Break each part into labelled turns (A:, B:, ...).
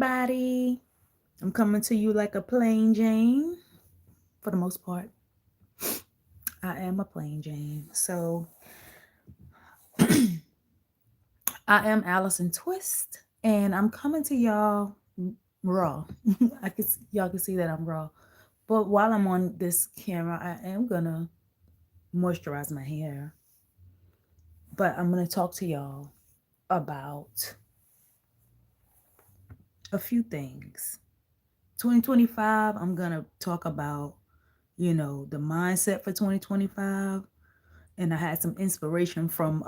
A: everybody. I'm coming to you like a plain Jane for the most part. I am a plain Jane. So I am Allison Twist and I'm coming to y'all raw. Y'all can see that I'm raw. But while I'm on this camera, I am gonna moisturize my hair. But I'm gonna talk to y'all about a few things. 2025, I'm gonna talk about, the mindset for 2025. And I had some inspiration from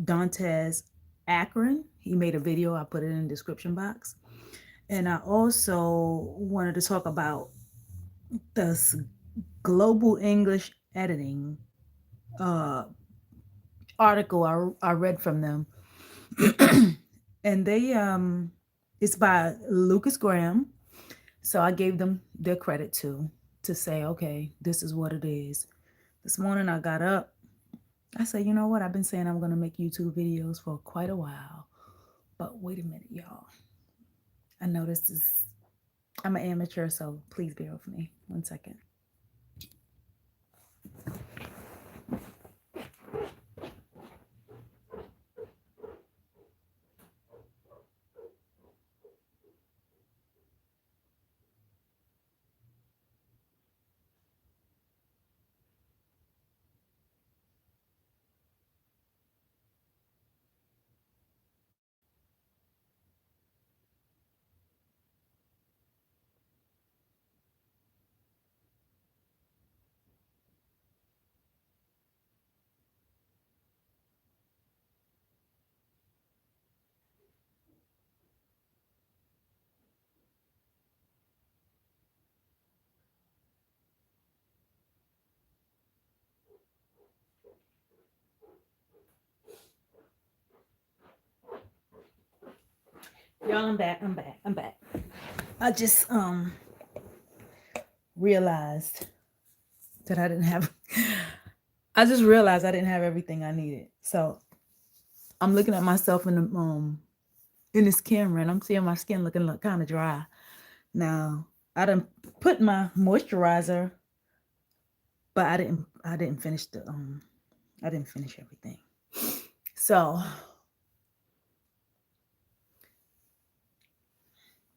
A: Dantes Akron. He made a video. I put it in the description box. And I also wanted to talk about this global English editing uh, article I read from them. And it's by Lucas Graham. So I gave them their credit too, to say, okay, this is what it is. This morning I got up. I said, you know what? I've been saying I'm going to make YouTube videos for quite a while. But wait a minute, y'all. I know I'm an amateur, so please bear with me. 1 second. Y'all, I'm back. I just realized that I didn't have I just realized I didn't have everything I needed. So I'm looking at myself in this camera and I'm seeing my skin looking kind of dry. Now, I done put my moisturizer, but I didn't finish I didn't finish everything. So,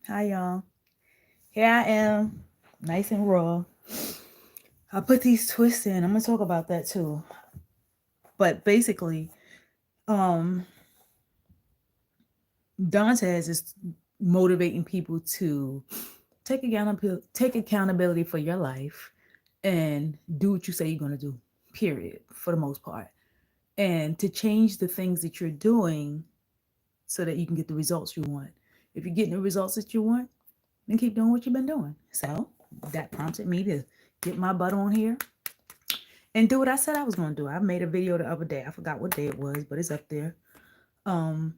A: hi y'all. Here I am, nice and raw. I put these twists in. I'm gonna talk about that too. But basically, Dantes is motivating people to take accountability for your life and do what you say you're gonna do. Period. For the most part, and to change the things that you're doing so that you can get the results you want. If you're getting the results that you want, then keep doing what you've been doing. So that prompted me to get my butt on here and do what I said I was going to do. I made a video the other day. I forgot what day it was, but it's up there. Talking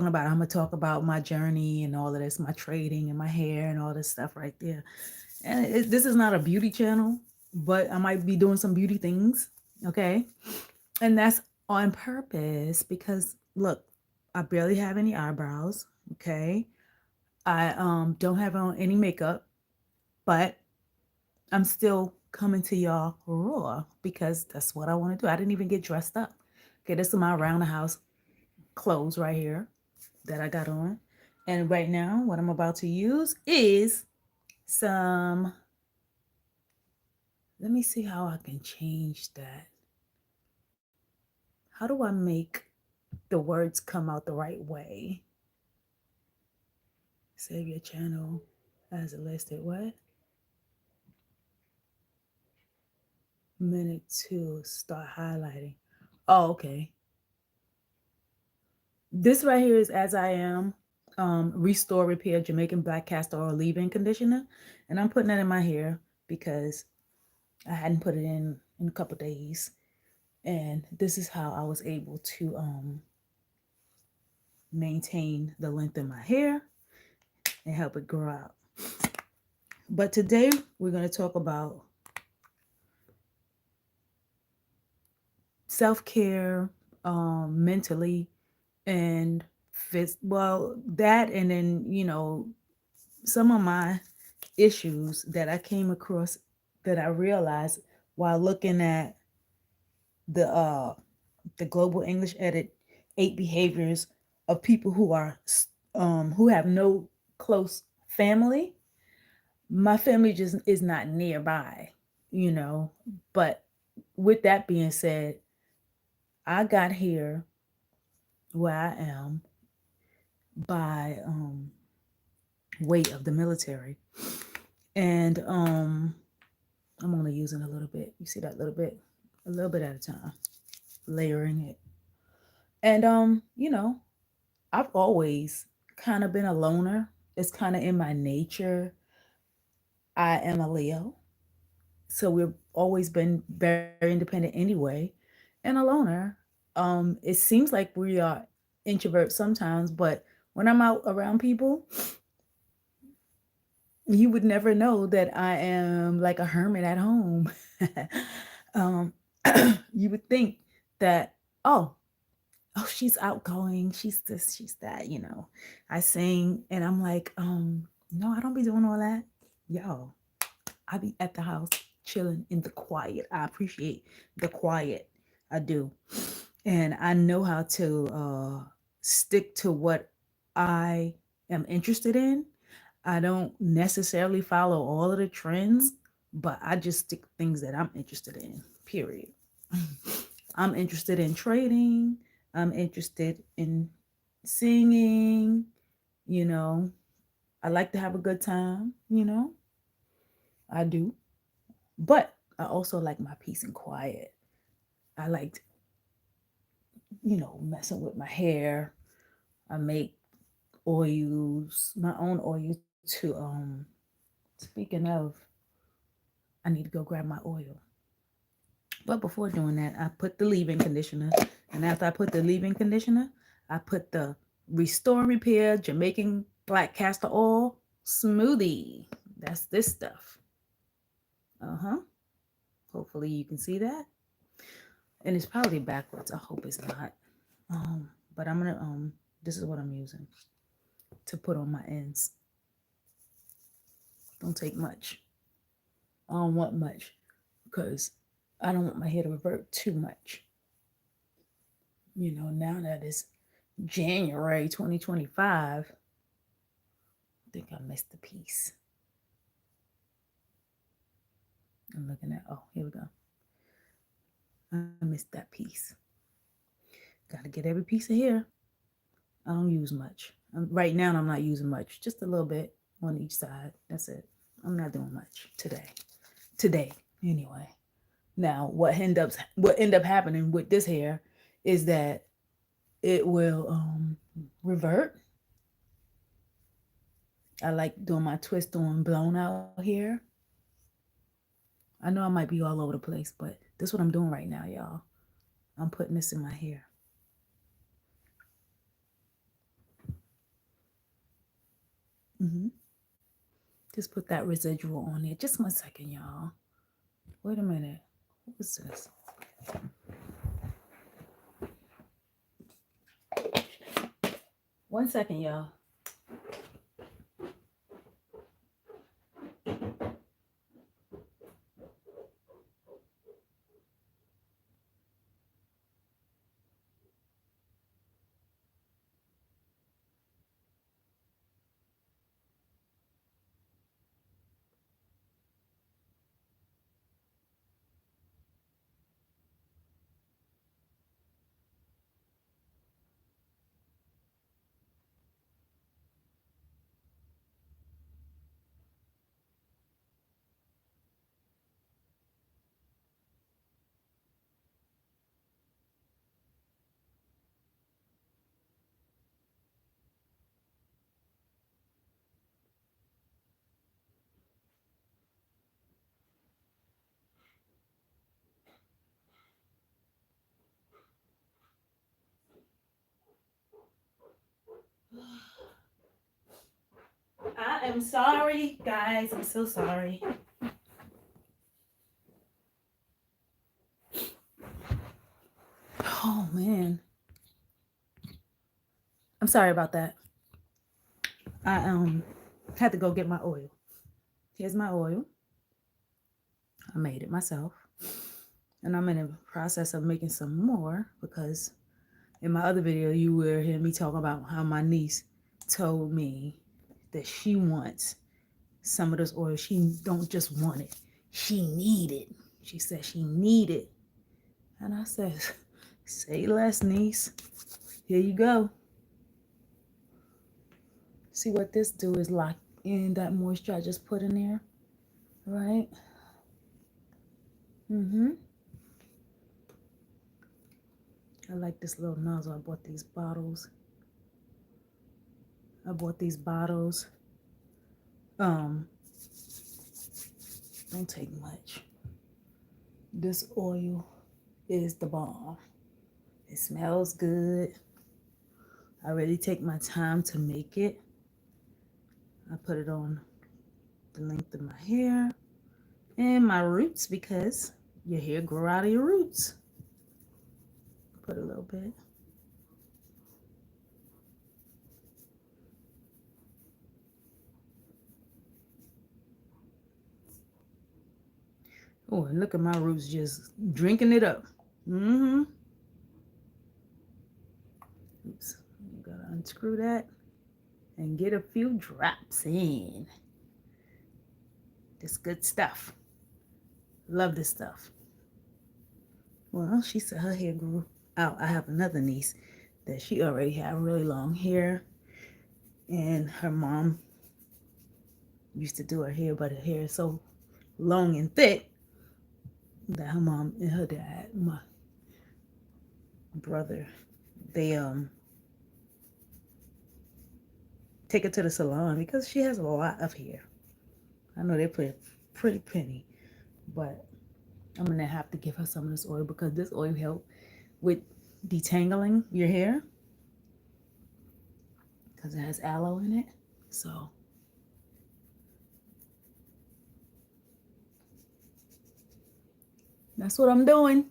A: about, I'm going to talk about my journey and all of this, my trading and my hair and all this stuff right there. And this is not a beauty channel, but I might be doing some beauty things. Okay. And that's on purpose because look, I barely have any eyebrows. Okay. I don't have on any makeup, but I'm still coming to y'all raw because that's what I want to do. I didn't even get dressed up. Okay, this is my around the house clothes right here that I got on. And right now, what I'm about to use is some, let me see how I can change that. How do I make the words come out the right way? Save your channel as a listed what? Minute 2, start highlighting. Oh, okay. This right here is As I Am, Restore, Repair, Jamaican Black Castor Oil Leave-In Conditioner. And I'm putting that in my hair because I hadn't put it in a couple days. And this is how I was able to maintain the length in my hair and help it grow out. But today we're going to talk about self-care mentally and well, that, and then, some of my issues that I came across, that I realized while looking at the Global English Edit 8 behaviors of people who have no close family. My family just is not nearby, you know. But with that being said, I got here where I am by weight of the military. And I'm only using a little bit. You see that a little bit at a time, layering it. And I've always kind of been a loner. It's kind of in my nature. I am a Leo. So we've always been very independent anyway, and a loner. It seems like we are introverts sometimes, but when I'm out around people, you would never know that I am like a hermit at home. um, you would think that, oh, she's outgoing, she's this, she's that, I sing, and I'm like, no, I don't be doing all that. Yo, I be at the house chilling in the quiet. I appreciate the quiet. I do. And I know how to stick to what I am interested in. I don't necessarily follow all of the trends, but I just stick things that I'm interested in, period. I'm interested in trading. I'm interested in singing. You know, I like to have a good time. I do. But I also like my peace and quiet. I like, messing with my hair. I make oils, my own oil to speaking of, I need to go grab my oil. But before doing that, I put the leave-in conditioner. And after I put the leave-in conditioner, I put the Restore and Repair Jamaican Black Castor Oil Smoothie. That's this stuff. Uh-huh. Hopefully you can see that. And it's probably backwards. I hope it's not. But I'm gonna this is what I'm using to put on my ends. Don't take much. I don't want much because I don't want my hair to revert too much. Now that it's January 2025, I think I missed the piece. I'm looking at, oh, here we go. I missed that piece. Got to get every piece of hair. I don't use much. Right now, I'm not using much. Just a little bit on each side. That's it. I'm not doing much today. Anyway. Now, what end up happening with this hair is that it will revert. I like doing my twist on blown out hair. I know I might be all over the place, but this is what I'm doing right now, y'all. I'm putting this in my hair. Mm-hmm. Just put that residual on there. Just 1 second, y'all. Wait a minute. What was this? One second, y'all. I am sorry, guys. I'm so sorry. Oh, man. I'm sorry about that. I had to go get my oil. Here's my oil. I made it myself. And I'm in the process of making some more because in my other video you will hear me talk about how my niece told me that she wants some of this oil. She don't just want it. She need it. She said she need it. And I said, say less, niece. Here you go. See what this do is lock in that moisture I just put in there. Right? I like this little nozzle. I bought these bottles. Don't take much. This oil is the bomb. It smells good. I really take my time to make it. I put it on the length of my hair and my roots because your hair grow out of your roots. Put a little bit. Oh, and look at my roots just drinking it up. Oops. You gotta unscrew that and get a few drops in. This good stuff. Love this stuff. Well, she said her hair grew out. I have another niece that she already had really long hair. And her mom used to do her hair, but her hair is so long and thick that her mom and her dad, my brother, they take her to the salon because she has a lot of hair. I know they put a pretty penny, but I'm gonna have to give her some of this oil because this oil helps with detangling your hair because it has aloe in it. So that's what I'm doing.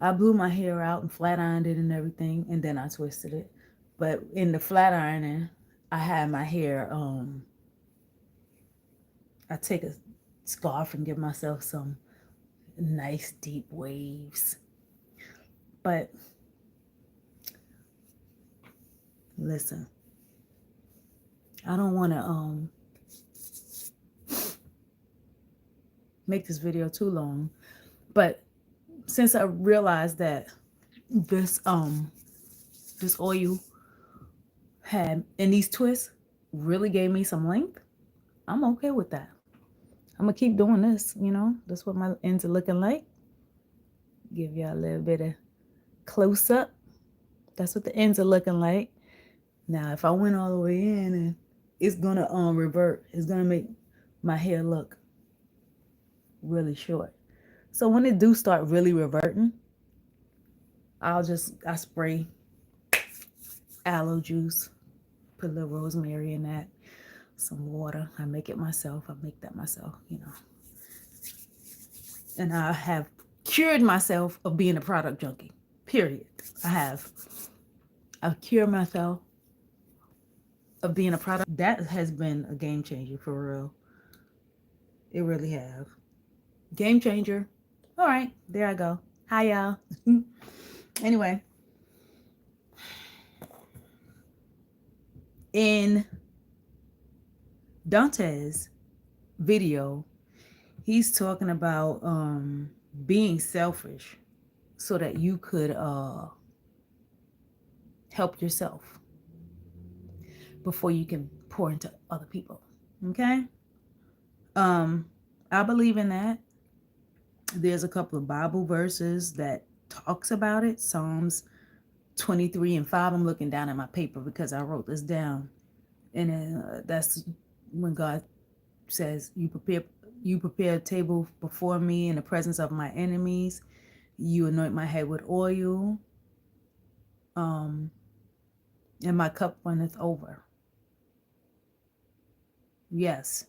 A: I blew my hair out and flat ironed it and everything, and then I twisted it. But in the flat ironing, I had my hair, I take a scarf and give myself some nice deep waves. But listen, I don't want to make this video too long, but since I realized that this oil had in these twists really gave me some length, I'm okay with that. I'm gonna keep doing this, you know. That's what my ends are looking like. Give y'all a little bit of close up. That's what the ends are looking like. Now, if I went all the way in, and it's gonna revert. It's gonna make my hair look really short. So when it do start really reverting, I spray aloe juice, put a little rosemary in that, some water. I make it myself. I make that myself, you know. And I have cured myself of being a product junkie. Period. I have. I've cured myself of being a product. That has been a game changer for real. It really have. Game changer. All right, there I go. Hi, y'all. Anyway, in Dante's video, he's talking about being selfish so that you could help yourself before you can pour into other people. Okay? I believe in that. There's a couple of Bible verses that talks about it. Psalms 23:5. I'm looking down at my paper because I wrote this down. And that's when God says, you prepare a table before me in the presence of my enemies. You anoint my head with oil. And my cup runneth over. Yes.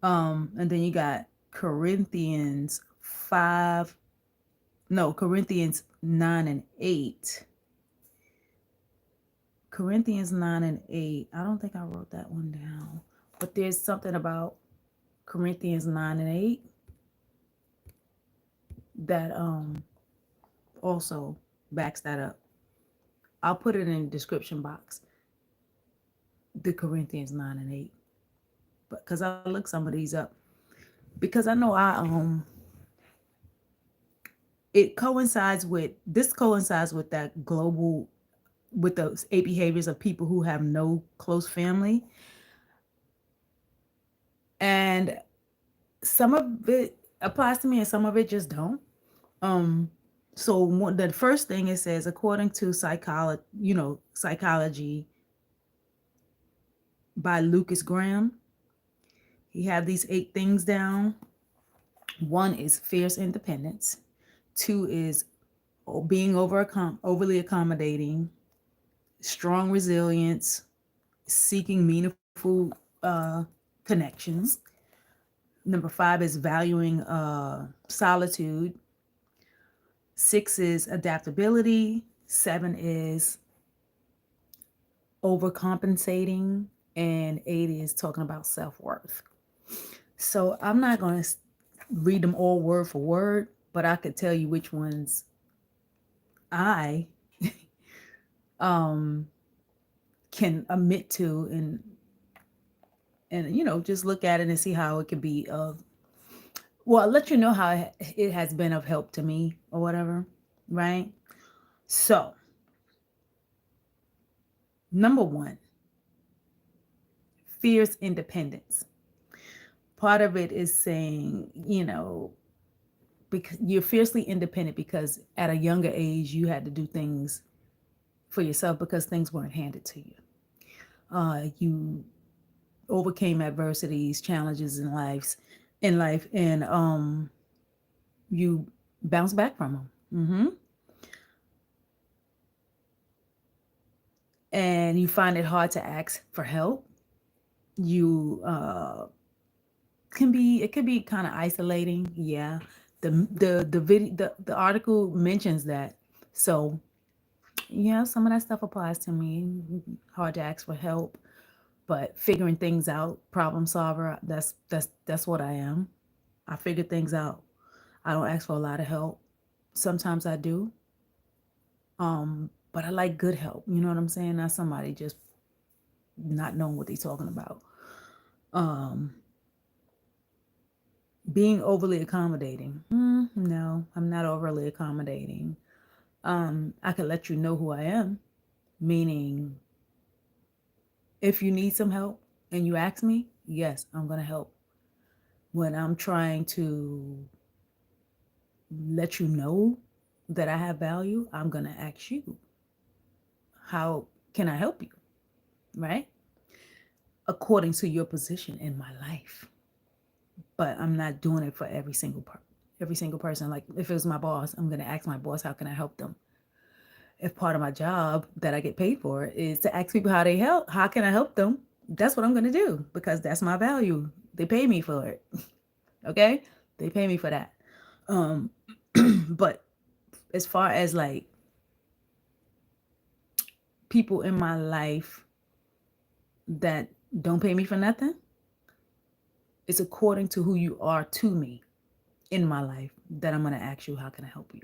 A: And then you got Corinthians 5. No, Corinthians 9 and 8. Corinthians 9 and 8. I don't think I wrote that one down. But there's something about Corinthians 9 and 8 that also backs that up. I'll put it in the description box. The Corinthians 9 and 8. But because I look some of these up. Because I know it coincides with that global, with those 8 behaviors of people who have no close family. And some of it applies to me and some of it just don't. So the first thing it says, according to psychology by Lucas Graham, he had these 8 things down. 1 is fierce independence. 2 is being overly accommodating. Strong resilience. Seeking meaningful connections. Number 5 is valuing solitude. 6 is adaptability. 7 is overcompensating. And 8 is talking about self-worth. So I'm not going to read them all word for word, but I could tell you which ones I can admit to, and just look at it and see how it could be well, I'll let you know how it has been of help to me or whatever, right? So, number 1, fierce independence. Part of it is saying, because you're fiercely independent because at a younger age you had to do things for yourself because things weren't handed to you. You overcame adversities, challenges in life, and you bounce back from them. And you find it hard to ask for help. You it can be kind of isolating. Yeah. The article mentions that. So yeah, some of that stuff applies to me. Hard to ask for help, but figuring things out, problem solver, that's what I am. I figure things out. I don't ask for a lot of help. Sometimes I do. But I like good help. You know what I'm saying? Not somebody just not knowing what they're talking about. Being overly accommodating. No, I'm not overly accommodating. I can let you know who I am, meaning if you need some help and you ask me, yes, I'm going to help. When I'm trying to let you know that I have value, I'm going to ask you, how can I help you? Right? According to your position in my life. But I'm not doing it for every single person. Like if it was my boss, I'm going to ask my boss, how can I help them? If part of my job that I get paid for is to ask people how can I help them? That's what I'm going to do because that's my value. They pay me for it. Okay? They pay me for that. But as far as like people in my life that don't pay me for nothing, it's according to who you are to me in my life that I'm going to ask you, how can I help you?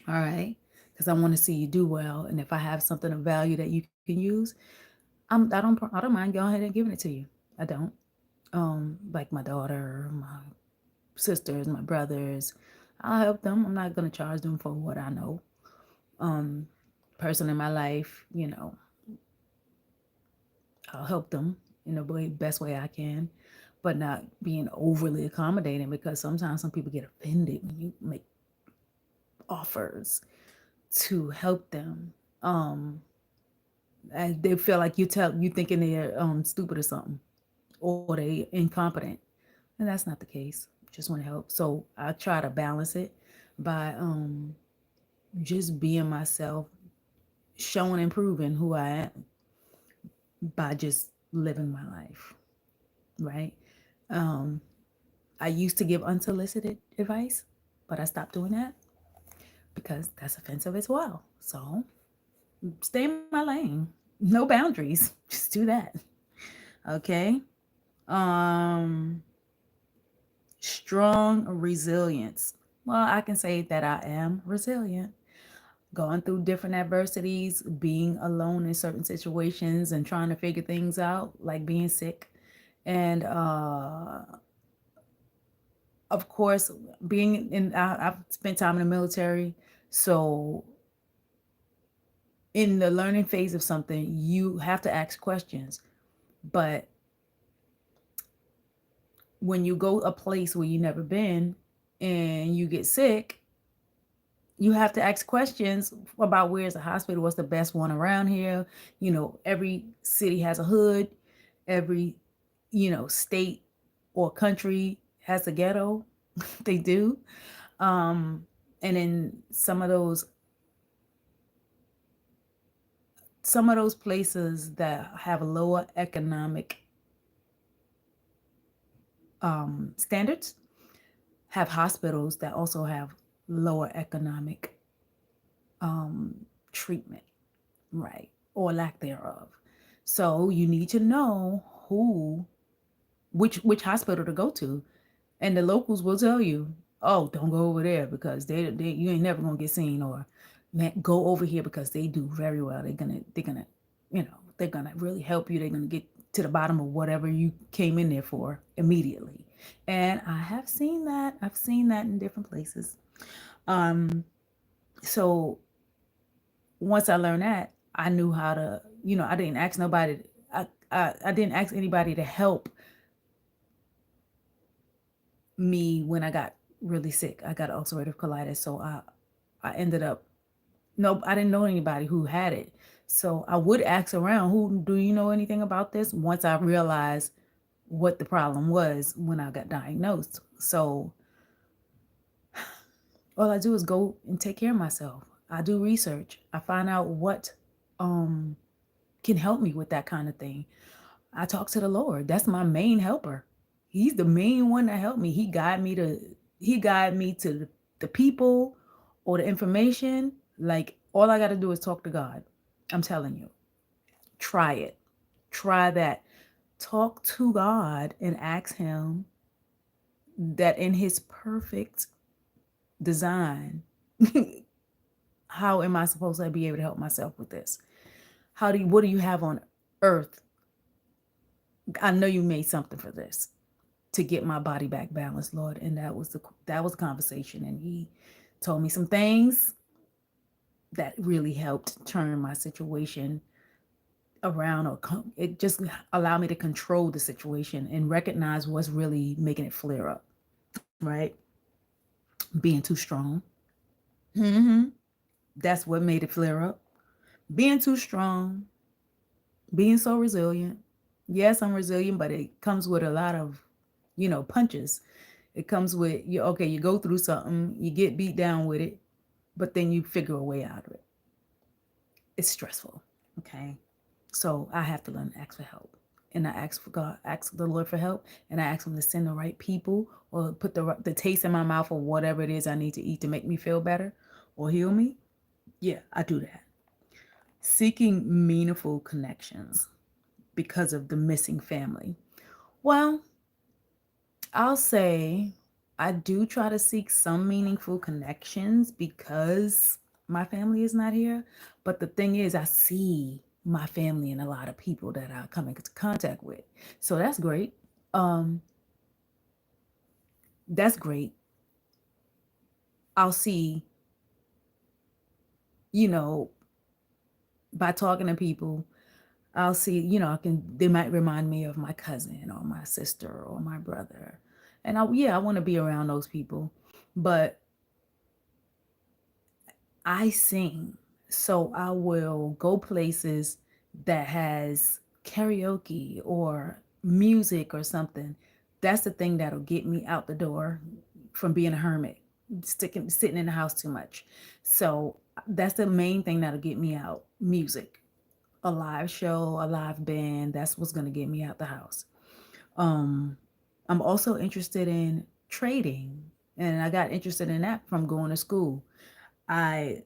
A: All right? Because I want to see you do well. And if I have something of value that you can use, I don't mind going ahead and giving it to you. I don't. Like my daughter, my sisters, my brothers, I'll help them. I'm not going to charge them for what I know. Person in my life, I'll help them in the best way I can, but not being overly accommodating because sometimes some people get offended when you make offers to help them. And they feel like you thinking they're stupid or something, or they incompetent, and that's not the case. Just want to help. So I try to balance it by just being myself, showing and proving who I am by just living my life, right? I used to give unsolicited advice, but I stopped doing that. because that's offensive as well. So stay in my lane. No boundaries. Just do that. Okay. Um Strong resilience. Well, I can say that I am resilient. Going through different adversities, being alone in certain situations and trying to figure things out, like being sick. And of course, I've spent time in the military. So in the learning phase of something, you have to ask questions. But when you go a place where you never been and you get sick, you have to ask questions about where's the hospital, what's the best one around here. Every city has a hood, every, state or country has a ghetto. They do. And in some of those places that have lower economic standards have hospitals that also have lower economic treatment, right? Or lack thereof. So you need to know which hospital to go to, and the locals will tell you, "Oh, don't go over there because they you ain't never gonna get seen," or "Man, go over here because they do very well. They're gonna, they're gonna really help you. They're gonna get to the bottom of whatever you came in there for immediately." And I have seen that. I've seen that in different places. So once I learned that, I knew how to, I didn't ask nobody. I didn't ask anybody to help me when I got really sick. I got ulcerative colitis, so I ended up, no, I didn't know anybody who had it. So I would ask around, who do you know anything about this? Once I realized what the problem was when I got diagnosed. So all I do is go and take care of myself. I do research. I find out what can help me with that kind of thing. I talk to the Lord. That's my main helper. He's the main one that helped me. He guide me to the people or the information. Like, all I got to do is talk to God. I'm telling you. Try it. Try that. Talk to God and ask him that in his perfect design, how am I supposed to be able to help myself with this? What do you have on earth? I know you made something for this to get my body back balanced, Lord. And that was a conversation. And he told me some things that really helped turn my situation around, or it just allowed me to control the situation and recognize what's really making it flare up, right? Being too strong. hmm That's what made it flare up. Being too strong, being so resilient. Yes, I'm resilient, but it comes with a lot of, punches. It comes with you. Okay, you go through something, you get beat down with it, but then you figure a way out of it. It's stressful. Okay. So I have to learn to ask for help. And I ask the Lord for help, and I ask him to send the right people, or put the taste in my mouth, or whatever it is I need to eat to make me feel better or heal me. Yeah, I do that. Seeking meaningful connections because of the missing family. Well, I'll say I do try to seek some meaningful connections because my family is not here. But the thing is, I see my family and a lot of people that I come into contact with. So that's great. Um, that's great. I'll see, you know, by talking to people, I'll see, they might remind me of my cousin or my sister or my brother. And I want to be around those people. But I sing, so I will go places that has karaoke or music or something. That's the thing that'll get me out the door from being a hermit, sitting in the house too much. So that's the main thing that'll get me out. Music, a live show, a live band. That's what's gonna get me out the house. Um, I'm also interested in trading, and I got interested in that from going to school. I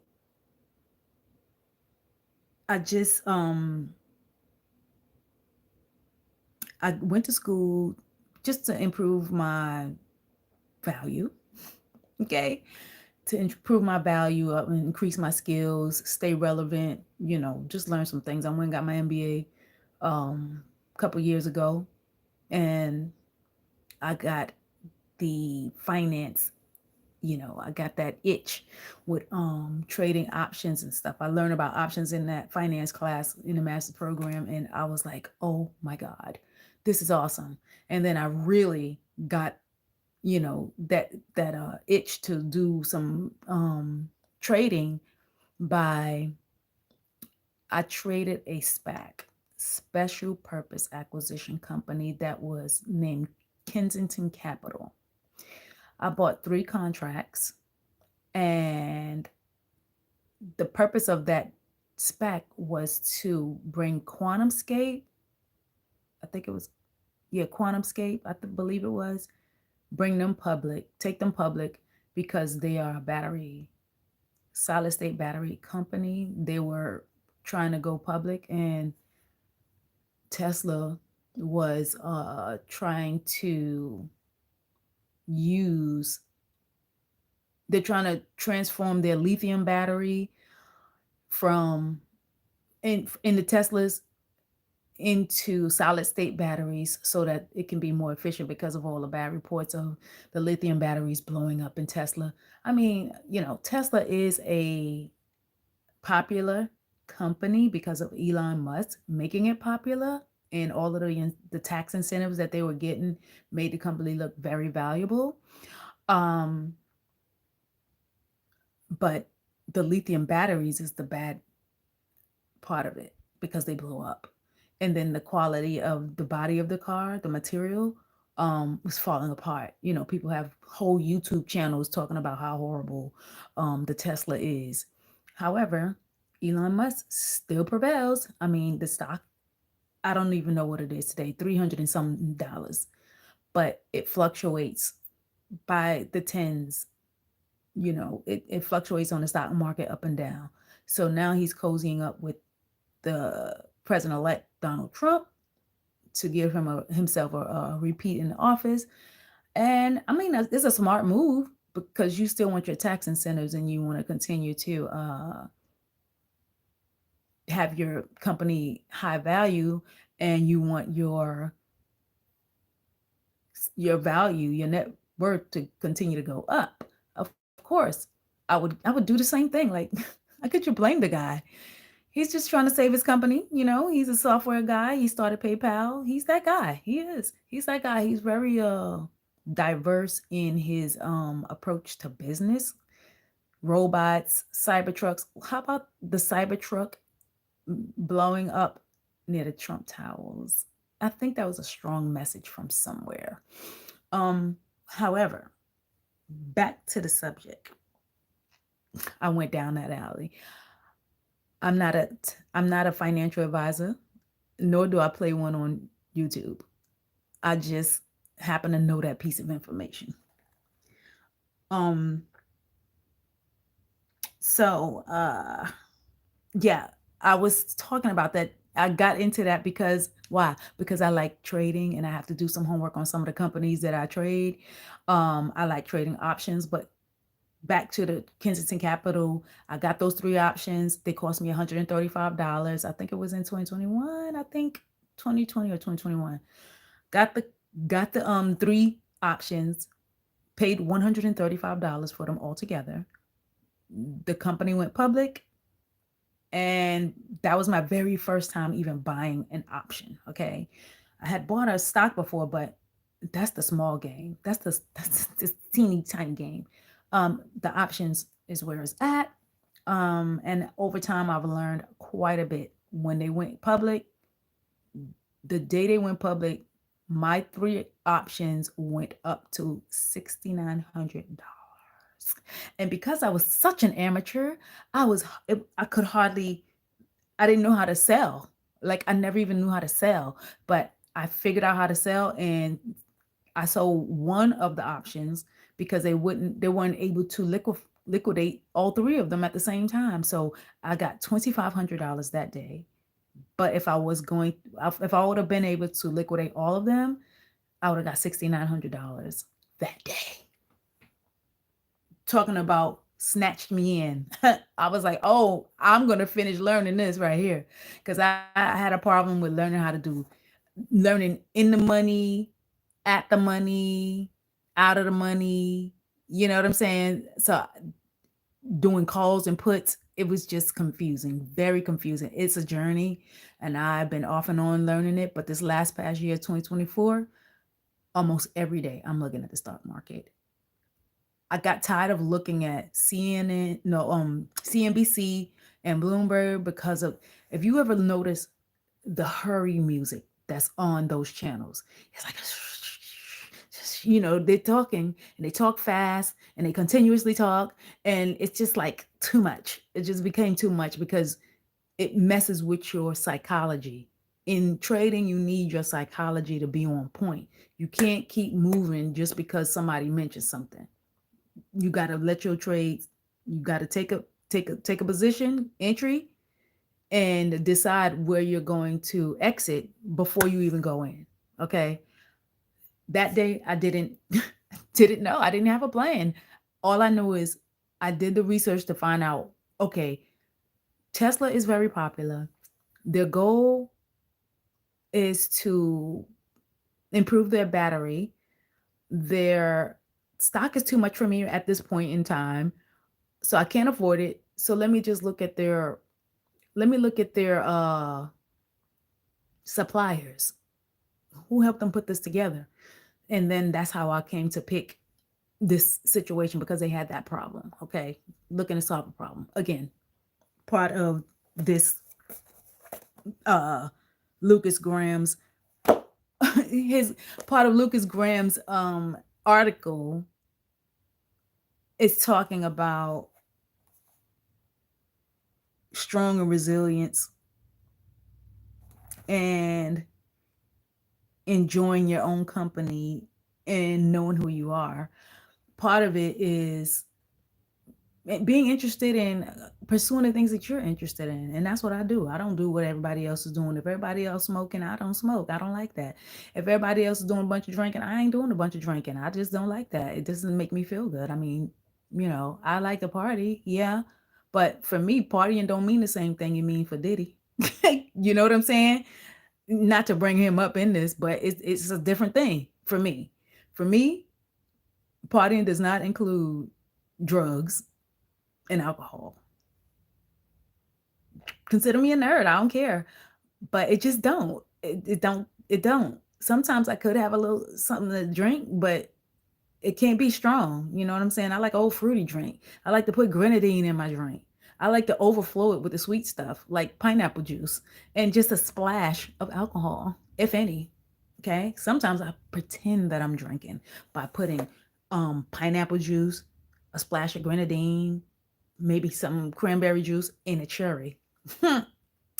A: I just I went to school just to improve my value. Okay. To improve my value up and increase my skills, stay relevant, just learn some things. I went and got my MBA a couple years ago, and I got the finance, I got that itch with trading options and stuff. I learned about options in that finance class in the master program, and I was like, "Oh my god, this is awesome." And then I really got that itch to do some trading by I traded a SPAC, special purpose acquisition company, that was named Kensington Capital. I bought 3 contracts, and the purpose of that SPAC was to bring QuantumScape. I think it was, yeah, QuantumScape, believe it was, bring them public, take them public, because they are a battery, solid state battery company. They were trying to go public, and Tesla was trying to use, they're trying to transform their lithium battery from in the Teslas into solid state batteries, so that it can be more efficient, because of all the bad reports of the lithium batteries blowing up in Tesla. I mean, Tesla is a popular company because of Elon Musk making it popular, and all of the tax incentives that they were getting made the company look very valuable. Um, but the lithium batteries is the bad part of it, because they blow up. And then the quality of the body of the car, the material, was falling apart. People have whole YouTube channels talking about how horrible the Tesla is. However, Elon Musk still prevails. I mean, the stock, I don't even know what it is today, 300 and some dollars, but it fluctuates by the tens. It fluctuates on the stock market up and down. So now he's cozying up with the president-elect Donald Trump to give himself a repeat in the office. And I mean, it's a smart move, because you still want your tax incentives, and you want to continue to have your company high value, and you want your value, your net worth, to continue to go up. Of course, I would do the same thing. Like, how could you blame the guy? He's just trying to save his company. He's a software guy. He started PayPal. He's that guy. He is. He's that guy. He's very diverse in his approach to business. Robots, Cybertrucks. How about the Cybertruck blowing up near the Trump Towers? I think that was a strong message from somewhere. However, back to the subject. I went down that alley. I'm not a I'm not a financial advisor, nor do I play one on YouTube. I just happen to know that piece of information. Um so yeah, I was talking about that. I got into that because why? Because I like trading, and I have to do some homework on some of the companies that I trade. I like trading options, but back to the Kensington Capital, I got those 3 options. They cost me $135. I think it was in 2021. I think 2020 or 2021. Got the got the 3 options, paid $135 for them all together. The company went public, and that was my very first time even buying an option. Okay. I had bought a stock before, but that's the small game. That's this teeny tiny game. The options is where it's at. And over time I've learned quite a bit. When they went public, the day they went public, my 3 options went up to $6,900. And because I was such an amateur, I could hardly, I didn't know how to sell. Like, I never even knew how to sell, but I figured out how to sell, and I sold one of the options because they weren't able to liquidate all three of them at the same time. So I got $2,500 that day. But if I would have been able to liquidate all of them, I would have got $6,900 that day. Talking about snatched me in. I was like, oh, I'm going to finish learning this right here. Because I had a problem with learning in the money, at the money, out of the money. You know what I'm saying? So doing calls and puts, it was just confusing, very confusing. It's a journey, and I've been off and on learning it. But this last past year, 2024, almost every day I'm looking at the stock market. I got tired of looking at CNBC and Bloomberg because of, if you ever notice the hurry music that's on those channels, it's like, they're talking and they talk fast and they continuously talk, and it's just like too much. It just became too much because it messes with your psychology. In trading, you need your psychology to be on point. You can't keep moving just because somebody mentions something. You got to let your trades, you got to take a position entry and decide where you're going to exit before you even go in. Okay? That day I didn't didn't know. I didn't have a plan. All I know is I did the research to find out, okay, Tesla is very popular. Their goal is to improve their battery. Their stock is too much for me at this point in time, so I can't afford it. So let me just look at their suppliers who helped them put this together. And then that's how I came to pick this situation, because they had that problem. Okay, looking to solve a problem. Again, part of this Lucas Graham's his part of Lucas Graham's article is talking about strong and resilience and enjoying your own company and knowing who you are. Part of it is being interested in pursuing the things that you're interested in. And that's what I do. I don't do what everybody else is doing. If everybody else smoking, I don't smoke. I don't like that. If everybody else is doing a bunch of drinking, I ain't doing a bunch of drinking. I just don't like that. It doesn't make me feel good. I mean, I like to party. Yeah. But for me, partying don't mean the same thing you mean for Diddy. You know what I'm saying? Not to bring him up in this, but it's a different thing for me. For me, partying does not include drugs and alcohol. Consider me a nerd. I don't care, but it just don't. It don't. Sometimes I could have a little something to drink, but it can't be strong. You know what I'm saying? I like old fruity drink. I like to put grenadine in my drink. I like to overflow it with the sweet stuff, like pineapple juice, and just a splash of alcohol, if any. Okay. Sometimes I pretend that I'm drinking by putting pineapple juice, a splash of grenadine, maybe some cranberry juice, and a cherry.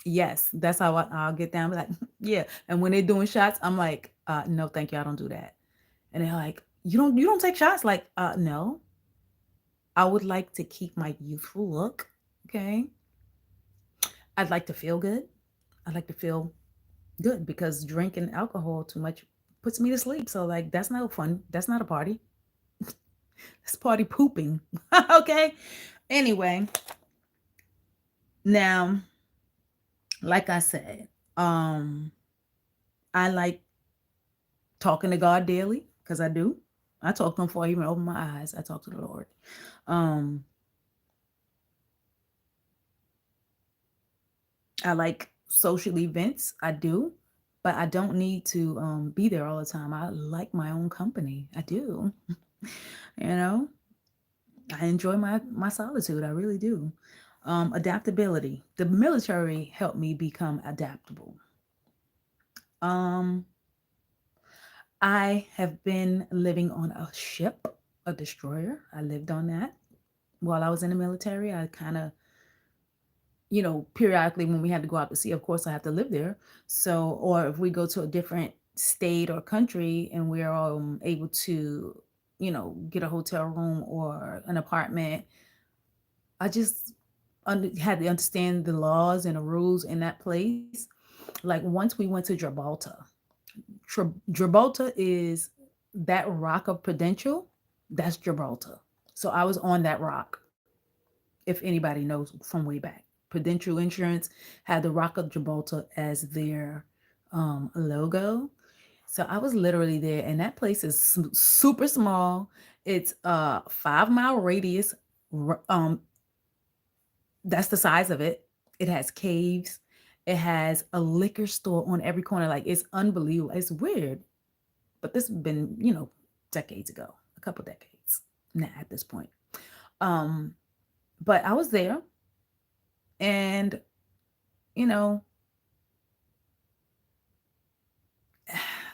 A: Yes, that's how I'll get down. Like, yeah. And when they're doing shots, I'm like, no, thank you, I don't do that. And they're like, you don't take shots? Like, no. I would like to keep my youthful look. Okay. I'd like to feel good. I'd like to feel good, because drinking alcohol too much puts me to sleep. So like, that's not fun. That's not a party. It's party pooping. Okay. Anyway, now, like I said, I like talking to God daily, because I do. I talk to him before I even open my eyes. I talk to the Lord. I like social events. I do, but I don't need to be there all the time. I like my own company. I do. I enjoy my solitude. I really do. Adaptability. The military helped me become adaptable. I have been living on a ship, a destroyer. I lived on that while I was in the military. I kind of, periodically when we had to go out to sea, of course I have to live there. So, or if we go to a different state or country and we're able to, get a hotel room or an apartment, I just had to understand the laws and the rules in that place. Like once we went to Gibraltar, Gibraltar is that rock of Prudential. That's Gibraltar. So I was on that rock. If anybody knows from way back, Prudential Insurance had the Rock of Gibraltar as their logo. So I was literally there, and that place is super small. It's a 5 mile radius. Um, that's the size of it. It has caves. It has a liquor store on every corner. Like it's unbelievable. It's weird, but this has been, decades ago, a couple decades now at this point. Um, but I was there, and you know,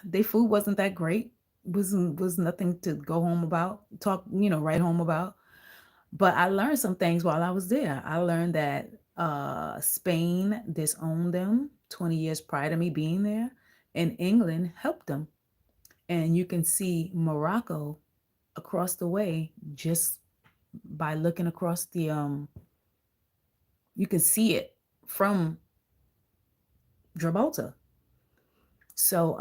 A: their food wasn't that great. Was nothing to go home about. Talk, write home about. But I learned some things while I was there. I learned that Spain disowned them 20 years prior to me being there, and England helped them. And you can see Morocco across the way just by looking across you can see it from Gibraltar. So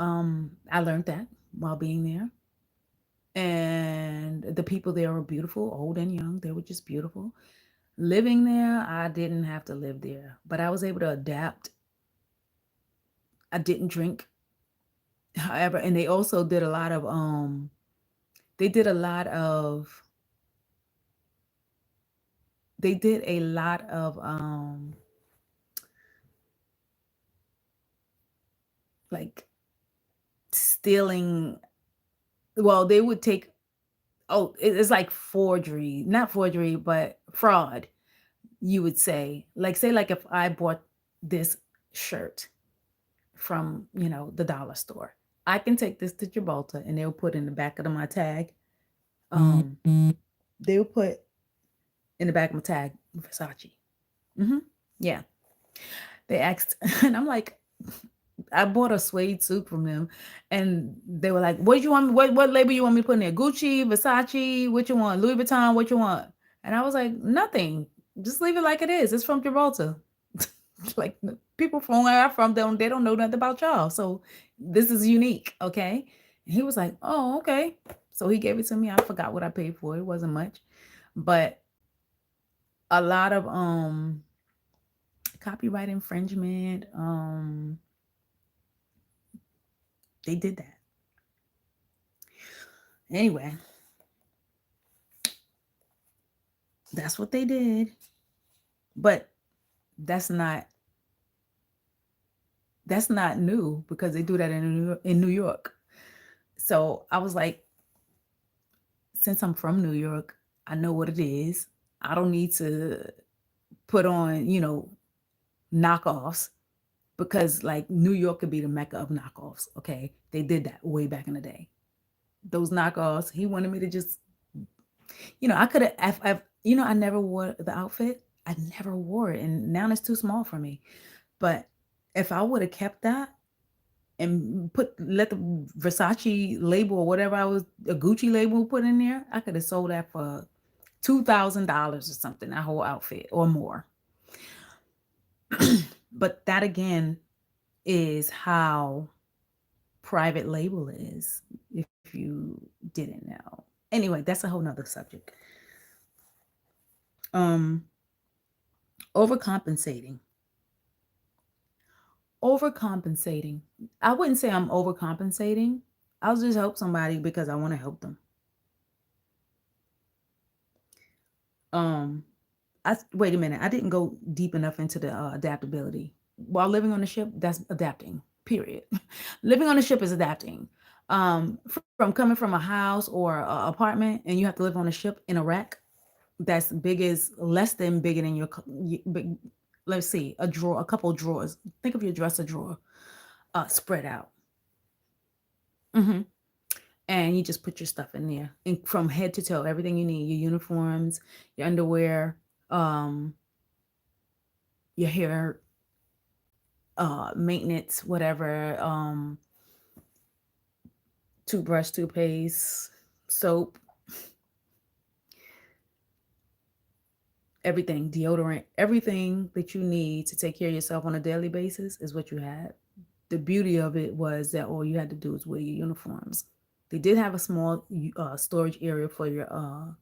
A: I learned that while being there. And the people there were beautiful, old and young. They were just beautiful. Living there, I didn't have to live there, but I was able to adapt. I didn't drink, however, and they did a lot of they did a lot of like stealing. Well, they would take, oh, it's like forgery, not forgery, but fraud, you would say. Like say like if I bought this shirt from, the dollar store, I can take this to Gibraltar and they'll put in the back of my tag. Um, they'll put in the back of my tag Versace. Hmm. Yeah. They asked, and I'm like, I bought a suede suit from them, and they were like, "What do you want? What label you want me to put in there? Gucci, Versace, what you want? Louis Vuitton, what you want?" And I was like, "Nothing. Just leave it like it is. It's from Gibraltar. Like people from where I'm from, they don't know nothing about y'all. So this is unique, okay?" And he was like, "Oh, okay." So he gave it to me. I forgot what I paid for. It wasn't much, but a lot of copyright infringement. They did that anyway. That's what they did, but that's not that's not new because they do that in New York. So I was like, since I'm from New York, I know what it is. I don't need to put on, knockoffs, because like New York could be the mecca of knockoffs. Okay, they did that way back in the day. Those knockoffs. He wanted me to just, I could have. I never wore the outfit. I never wore it, and now it's too small for me. But if I would have kept that and let the Versace label or whatever a Gucci label put in there, I could have sold that for $2,000 or something, that whole outfit or more. But that again is how private label is, if you didn't know. Anyway, that's a whole nother subject. Um, overcompensating. Overcompensating. I wouldn't say I'm overcompensating. I'll just help somebody because I want to help them. Um, wait a minute. I didn't go deep enough into the adaptability. While living on the ship, that's adapting. Period. Living on the ship is adapting. From coming from a house or a apartment, and you have to live on a ship in a rack that's less than bigger than let's see, a couple of drawers. Think of your dresser drawer, spread out. Hmm. And you just put your stuff in there, and from head to toe, everything you need: your uniforms, your underwear, um, your hair, maintenance, whatever, toothbrush, toothpaste, soap, everything, deodorant, everything that you need to take care of yourself on a daily basis is what you had. The beauty of it was that all you had to do was wear your uniforms. They did have a small storage area for your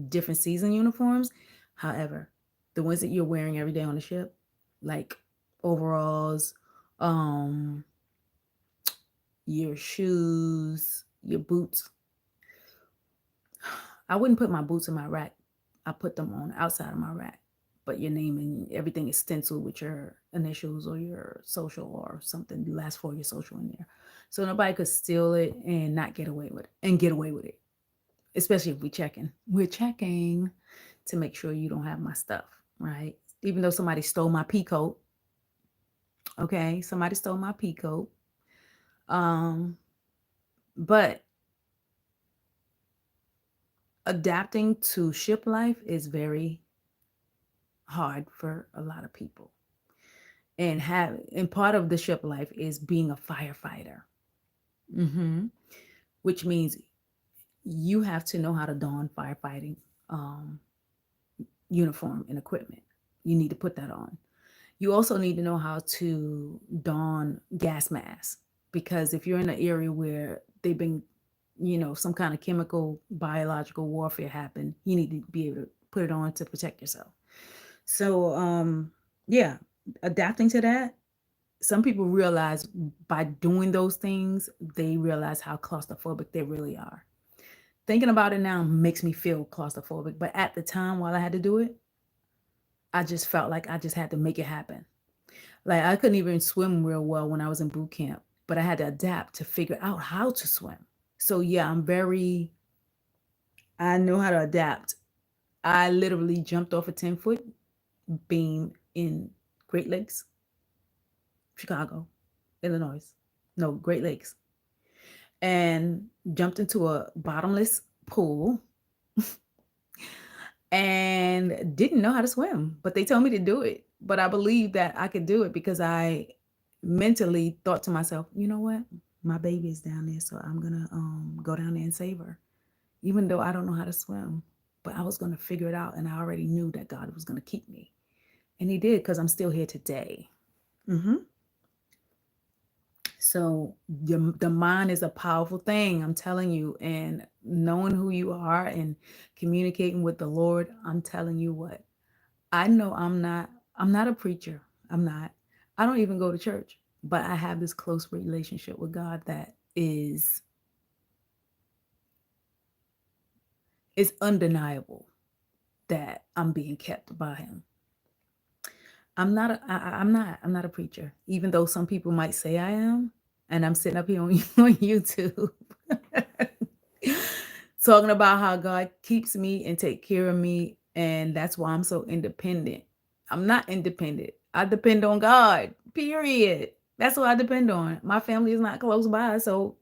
A: different season uniforms. However, the ones that you're wearing every day on the ship, like overalls, um, your shoes, your boots, I wouldn't put my boots in my rack. I put them on the outside of my rack. But your name and everything is stenciled with your initials or your social or something, the last four of your social in there. So nobody could steal it and not get away with it and get away with it. Especially if we checking. We're checking to make sure you don't have my stuff, right? Even though somebody stole my pea coat. Okay, somebody stole my pea coat. Um, but adapting to ship life is very hard for a lot of people. And part of the ship life is being a firefighter. Which means you have to know how to don firefighting um, uniform and equipment. You need to put that on. You also need to know how to don gas masks, because if you're in an area where they've been, some kind of chemical, biological warfare happened, you need to be able to put it on to protect yourself. So, yeah, adapting to that. Some people realize by doing those things, they realize how claustrophobic they really are. Thinking about it now makes me feel claustrophobic, but at the time while I had to do it, I just felt like I just had to make it happen. Like I couldn't even swim real well when I was in boot camp, but I had to adapt to figure out how to swim. So yeah, I know how to adapt. I literally jumped off a 10-foot beam in Great Lakes, Chicago, Illinois. No, Great Lakes. And jumped into a bottomless pool and didn't know how to swim, but they told me to do it. But I believe that I could do it because I mentally thought to myself, you know what? My baby is down there, so I'm gonna go down there and save her, even though I don't know how to swim. But I was gonna figure it out, and I already knew that God was gonna keep me, and He did, because I'm still here today. Mm-hmm. So the mind is a powerful thing, I'm telling you, and knowing who you are and communicating with the Lord, I'm telling you what. I know I'm not a preacher. I'm not. I don't even go to church, but I have this close relationship with God that is undeniable, that I'm being kept by Him. I'm not a preacher, even though some people might say I am, and I'm sitting up here on, on YouTube talking about how God keeps me and take care of me, and that's why I'm so independent. I'm not independent. I depend on God. Period. That's what I depend on. My family is not close by, so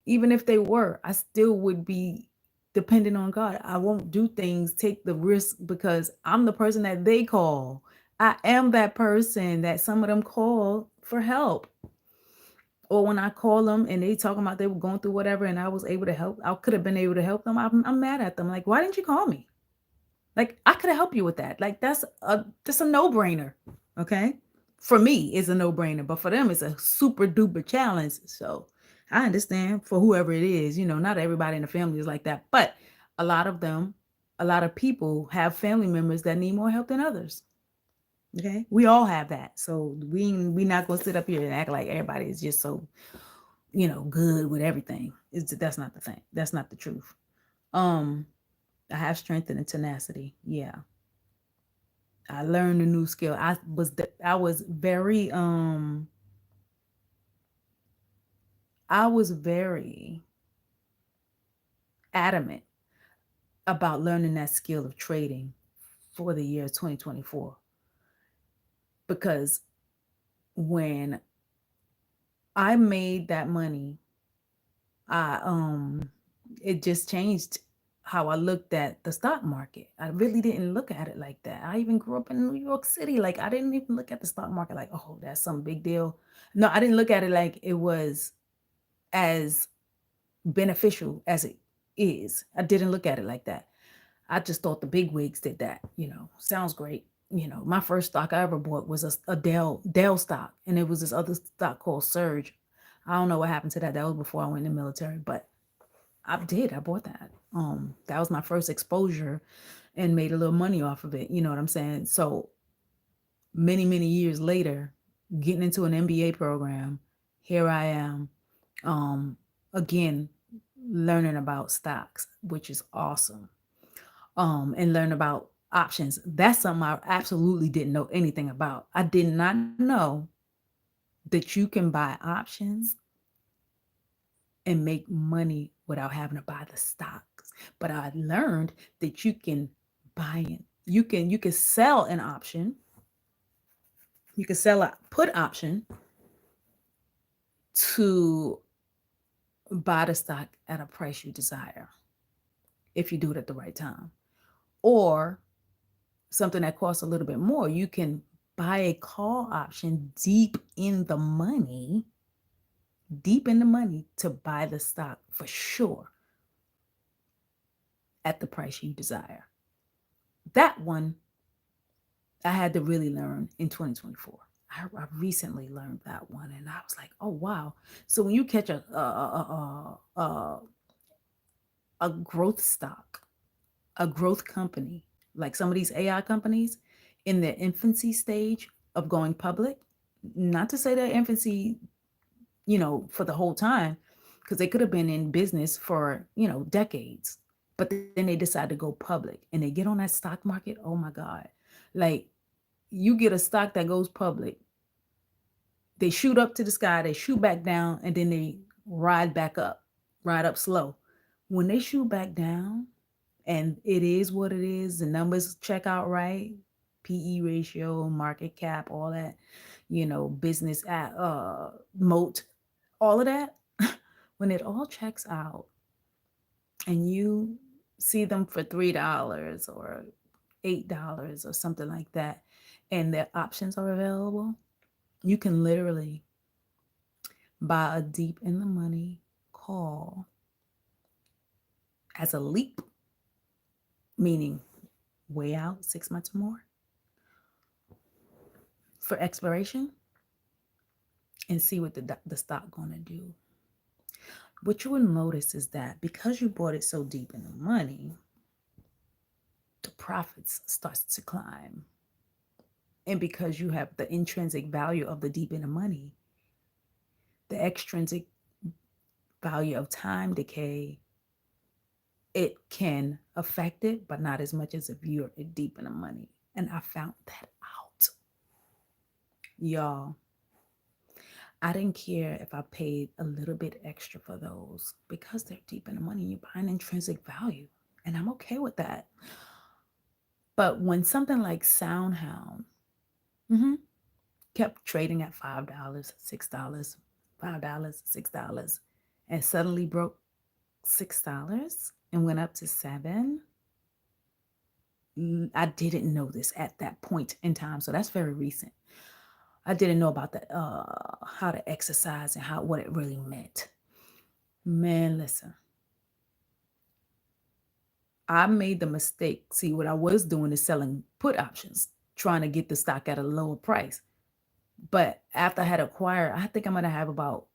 A: even if they were, I still would be dependent on God. I won't do things, take the risk, because I'm the person that they call. I am that person that some of them call for help. Or when I call them and they talking about they were going through whatever and I was able to help, I could have been able to help them. I'm mad at them. Like, why didn't you call me? Like, I could have helped you with that. Like, that's a no-brainer. Okay. For me, it's a no-brainer, but for them, it's a super duper challenge. So I understand for whoever it is, not everybody in the family is like that, but a lot of them, a lot of people have family members that need more help than others. Okay. We all have that. So we not gonna sit up here and act like everybody is just so, good with everything. That's not the thing. That's not the truth. Um, I have strength and tenacity. Yeah. I learned a new skill. I was very adamant about learning that skill of trading for the year 2024, because when I made that money, I it just changed how I looked at the stock market. I really didn't look at it like that. I even grew up in New York City. Like, I didn't even look at the stock market like, oh, that's some big deal. No, I didn't look at it like it was as beneficial as it is. I didn't look at it like that. I just thought the big wigs did that. Sounds great. My first stock I ever bought was a Dell stock, and it was this other stock called Surge. I don't know what happened to that. That was before I went in the military, but I bought that. That was my first exposure and made a little money off of it. You know what I'm saying? So many, many years later, getting into an MBA program, here I am, again, learning about stocks, which is awesome. And learn about options. That's something I absolutely didn't know anything about. I did not know that you can buy options and make money without having to buy the stocks. But I learned that you can buy it. You can sell an option. You can sell a put option to buy the stock at a price you desire if you do it at the right time. Or something that costs a little bit more, you can buy a call option deep in the money to buy the stock for sure at the price you desire. That one I had to really learn in 2024. I recently learned that one, and I was like, "Oh wow!" So when you catch a growth stock, a growth company, like some of these AI companies in their infancy stage of going public, not to say their infancy, for the whole time, because they could have been in business for, decades, but then they decide to go public and they get on that stock market. Oh my God. Like, you get a stock that goes public, they shoot up to the sky, they shoot back down, and then they ride back up, ride up slow. When they shoot back down, and it is what it is, the numbers check out right, PE ratio, market cap, all that, business at moat, all of that. When it all checks out and you see them for $3 or $8 or something like that, and their options are available, you can literally buy a deep in the money call as a leap, meaning way out 6 months or more for expiration, and see what the stock going to do. What you will notice is that because you bought it so deep in the money, the profits starts to climb. And because you have the intrinsic value of the deep in the money, the extrinsic value of time decay, it can affect it, but not as much as if you're deep in the money. And I found that out. Y'all, I didn't care if I paid a little bit extra for those because they're deep in the money. You're buying intrinsic value, and I'm okay with that. But when something like SoundHound kept trading at $5, $6, $5, $6, and suddenly broke $6 and went up to $7, I didn't know this at that point in time. So that's very recent. I didn't know about that, how to exercise and what it really meant. Man, listen. I made the mistake. See, what I was doing is selling put options, trying to get the stock at a lower price. But after I had acquired, I think I'm going to have about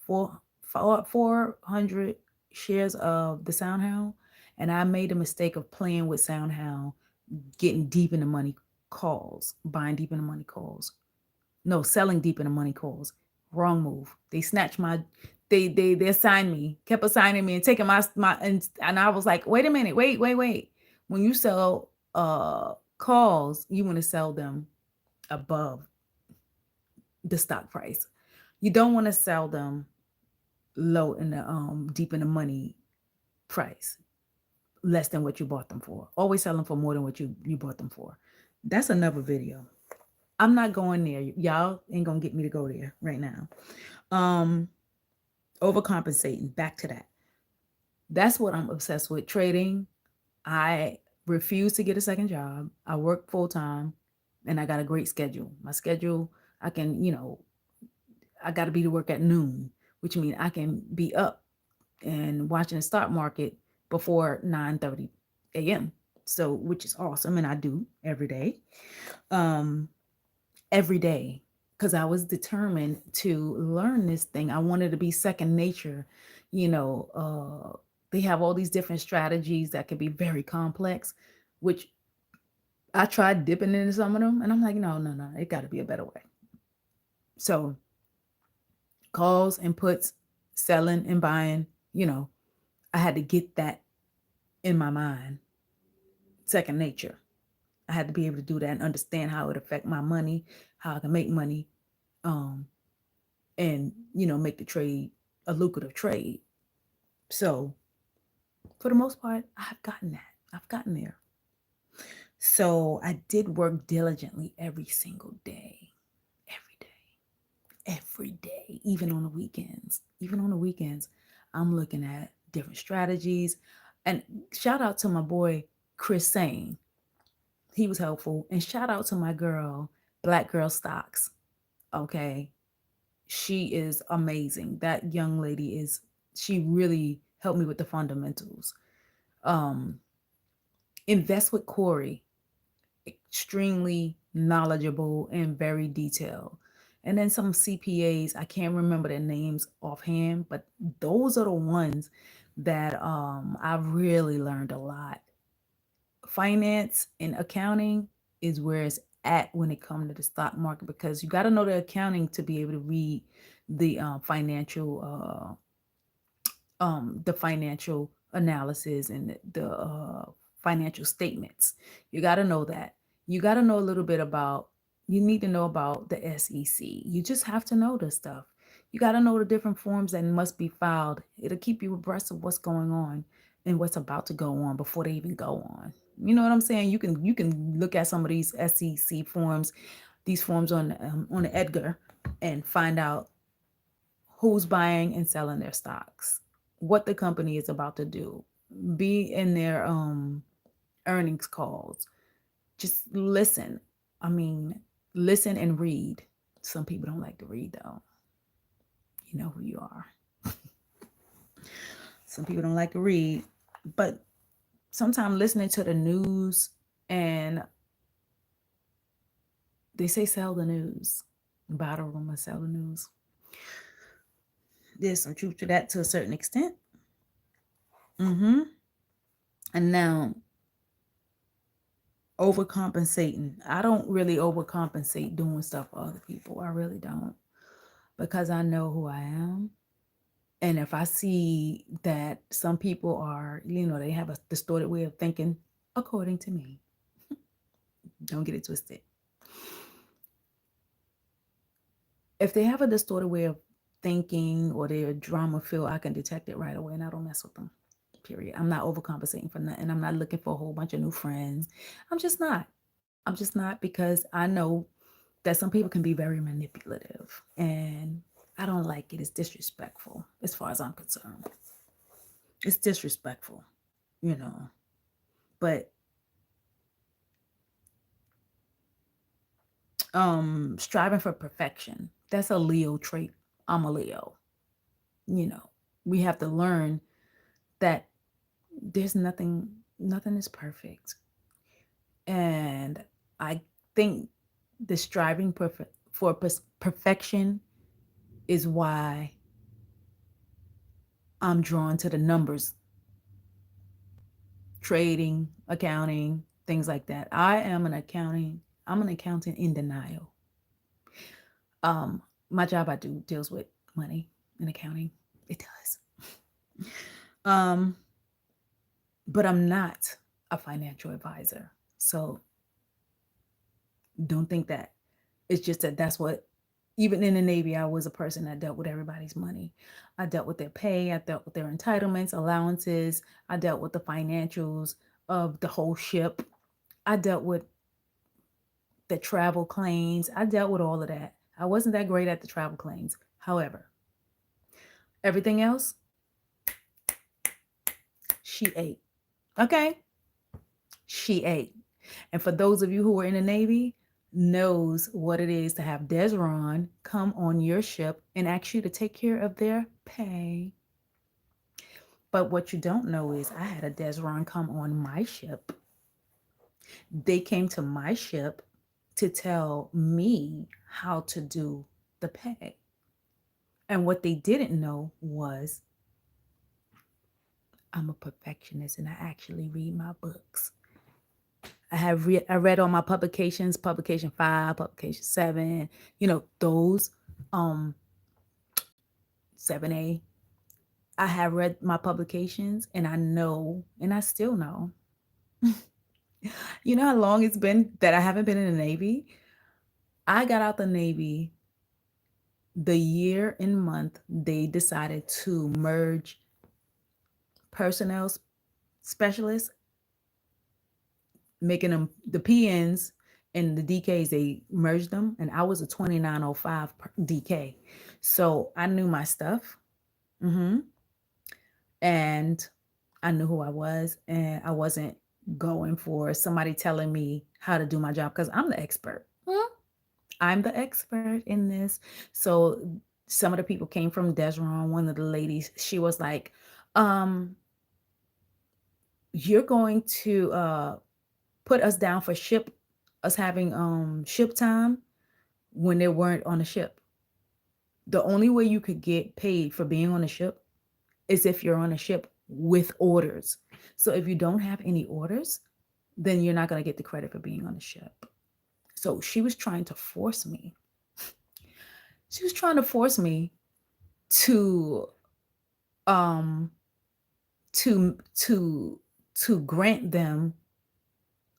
A: 400 shares of the SoundHound. And I made the mistake of playing with SoundHound, getting deep in the money calls, buying deep in the money calls. No, selling deep in the money calls. Wrong move. They snatched they assigned me, kept assigning me and taking my and I was like, wait a minute, wait. When you sell calls, you want to sell them above the stock price. You don't want to sell them low in the deep in the money price, less than what you bought them for. Always sell them for more than what you bought them for. That's another video. I'm not going there. Y'all ain't gonna get me to go there right now. Overcompensating, back to that. That's what I'm obsessed with. Trading. I refuse to get a second job. I work full time and I got a great schedule. My schedule, I can, I got to be to work at noon, which means I can be up and watching the stock market before 9:30 a.m. So, which is awesome. And I do every day. Um, every day. Because I was determined to learn this thing. I wanted to be second nature. You know, they have all these different strategies that can be very complex, which I tried dipping into some of them. And I'm like, no, no, no, it got to be a better way. So, calls and puts, selling and buying, you know, I had to get that in my mind, second nature. I had to be able to do that and understand how it affect my money, how I can make money, um, and make the trade a lucrative trade. So for the most part, I've gotten that. I've gotten there. So I did work diligently every single day, every day, every day, even on the weekends. Even on the weekends, I'm looking at different strategies. And shout out to my boy Chris Sane. He was helpful. And shout out to my girl, Black Girl Stocks. Okay. She is amazing. That young lady she really helped me with the fundamentals. Um, Invest with Corey, extremely knowledgeable and very detailed. And then some CPAs, I can't remember their names offhand, but those are the ones that I really learned a lot. Finance and accounting is where it's at when it comes to the stock market, because you got to know the accounting to be able to read the financial analysis and the financial statements. You got to know that. You got to know a little bit about. You need to know about the SEC. You just have to know this stuff. You got to know the different forms that must be filed. It'll keep you abreast of what's going on and what's about to go on before they even go on. You know what I'm saying? You can look at some of these SEC forms, these forms on the Edgar, and find out who's buying and selling their stocks, what the company is about to do, be in their earnings calls. Just listen. I mean, listen and read. Some people don't like to read though. You know who you are. Some people don't like to read, but sometimes listening to the news, and they say sell the news, buy the rumor, sell the news. There's some truth to that to a certain extent. And now, overcompensating. I don't really overcompensate doing stuff for other people. I really don't, because I know who I am. And if I see that some people are, they have a distorted way of thinking, according to me, don't get it twisted. If they have a distorted way of thinking or they're drama filled, I can detect it right away and I don't mess with them. Period. I'm not overcompensating for nothing. I'm not looking for a whole bunch of new friends. I'm just not. I'm just not, because I know that some people can be very manipulative and I don't like it. It's disrespectful as far as I'm concerned. It's disrespectful, you know. But striving for perfection, that's a Leo trait. I'm a Leo. You know, we have to learn that there's nothing is perfect. And I think the striving for perfection is why I'm drawn to the numbers, trading, accounting, things like that. I'm an accountant in denial. My job I do deals with money and accounting. It does. But I'm not a financial advisor. So don't think that. It's just that that's what, even in the Navy, I was a person that dealt with everybody's money. I dealt with their pay. I dealt with their entitlements, allowances. I dealt with the financials of the whole ship. I dealt with the travel claims. I dealt with all of that. I wasn't that great at the travel claims. However, everything else, she ate. Okay? She ate. And for those of you who are in the Navy, knows what it is to have Desron come on your ship and ask you to take care of their pay. But what you don't know is I had a Desron come on my ship They came to my ship to tell me how to do the pay. And what they didn't know was I'm a perfectionist and I actually read my books. I read all my publications, publication 5, publication 7, those um 7A. I have read my publications and I know and I still know. You know how long it's been that I haven't been in the Navy? I got out the Navy the year and month they decided to merge personnel specialists, making them the PNs and the DKs, they merged them. And I was a 2905 DK. So I knew my stuff. hmm And I knew who I was. And I wasn't going for somebody telling me how to do my job because I'm the expert. I'm the expert in this. So some of the people came from Desron. One of the ladies, she was like, um, you're going to put us down for us having ship time when they weren't on the ship. The only way you could get paid for being on the ship is if you're on a ship with orders. So if you don't have any orders, then you're not going to get the credit for being on the ship. So she was trying to force me. She was trying to force me to um to to to grant them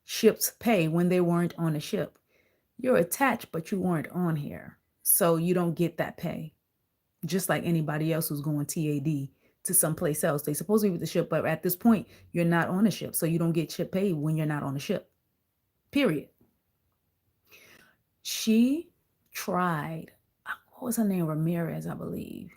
A: ship's pay when they weren't on a ship. You're attached, but you weren't on here. So you don't get that pay. Just like anybody else who's going TAD to someplace else. They supposed to be with the ship, but at this point, you're not on the ship. So you don't get ship pay when you're not on the ship. Period. She tried, what was her name? Ramirez, I believe.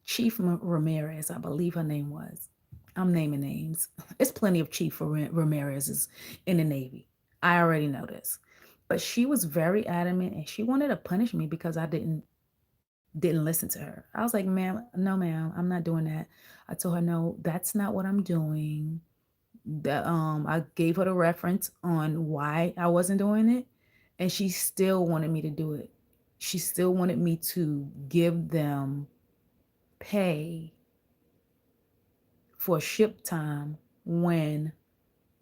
A: Chief Ramirez, I believe her name was. I'm naming names. It's plenty of Chief Ramirez's in the Navy. I already know this. But she was very adamant and she wanted to punish me because I didn't listen to her. I was like, ma'am, no, ma'am, I'm not doing that. I told her, no, that's not what I'm doing. I gave her the reference on why I wasn't doing it, and she still wanted me to do it. She still wanted me to give them pay for ship time when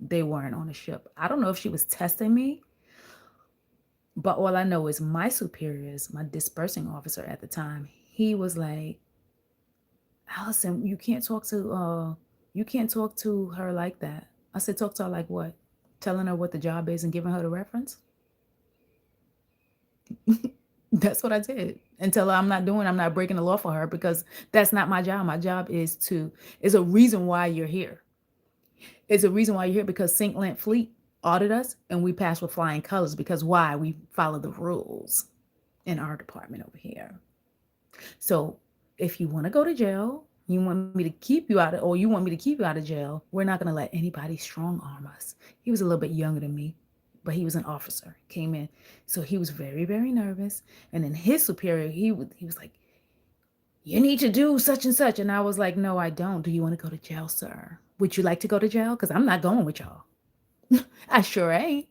A: they weren't on the ship. I don't know if she was testing me, but all I know is my superiors, my dispersing officer at the time, he was like, Allison, you can't talk to her like that. I said, talk to her like what? Telling her what the job is and giving her the reference? That's what I did. Until I'm not breaking the law for her because that's not my job. My job is a reason why you're here. It's a reason why you're here because Sink Land Fleet audit us and we pass with flying colors because why? We follow the rules in our department over here. So if you want to go to jail, you want me to keep you out of, or you want me to keep you out of jail, we're not going to let anybody strong arm us. He was a little bit younger than me, but he was an officer, came in. So he was very, very nervous. And then his superior, he was like, you need to do such and such. And I was like, no, I don't. Do you want to go to jail, sir? Would you like to go to jail? Because I'm not going with y'all. I sure ain't.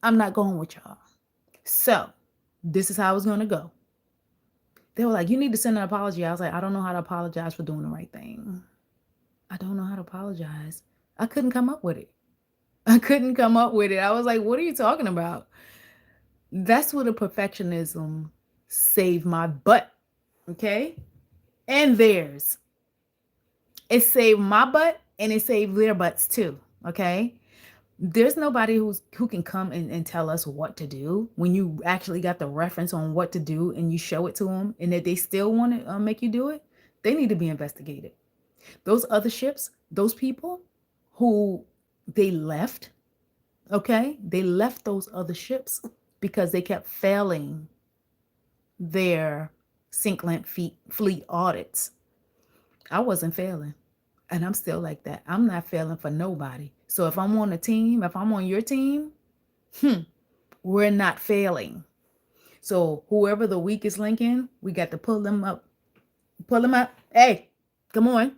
A: I'm not going with y'all. So this is how it's going to go. They were like, you need to send an apology. I was like, I don't know how to apologize for doing the right thing. I don't know how to apologize. I couldn't come up with it. I was like, what are you talking about? That's where the perfectionism saved my butt. Okay? And theirs. It saved my butt and it saved their butts too. Okay? There's nobody who can come and tell us what to do when you actually got the reference on what to do and you show it to them and that they still want to make you do it. They need to be investigated. Those other ships, those people who they left, okay, they left those other ships because they kept failing their Sink Land fleet audits. I wasn't failing. And I'm still like that. I'm not failing for nobody. So if I'm on a team, if I'm on your team, we're not failing. So whoever the weakest link in, we got to pull them up. Pull them up. Hey, come on.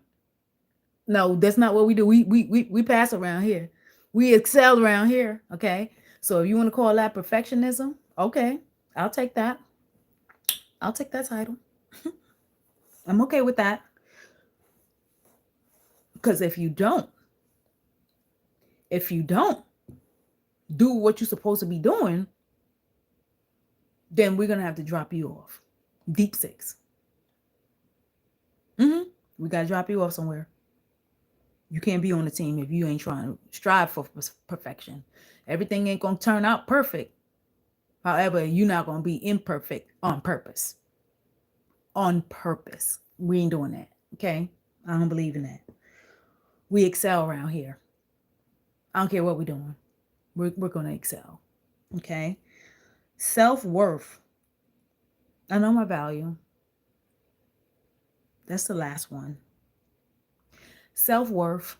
A: No, that's not what we do. We pass around here. We excel around here. Okay. So if you want to call that perfectionism, okay, I'll take that. I'll take that title. I'm okay with that. Because if you don't do what you're supposed to be doing, then we're gonna have to drop you off. Deep six. We gotta drop you off somewhere. You can't be on the team if you ain't trying to strive for perfection. Everything ain't gonna turn out perfect. However, you're not gonna be imperfect on purpose. On purpose. We ain't doing that. Okay? I don't believe in that. We excel around here. I don't care what we're doing. We're gonna excel. Okay? Self-worth. I know my value. That's the last one. Self-worth.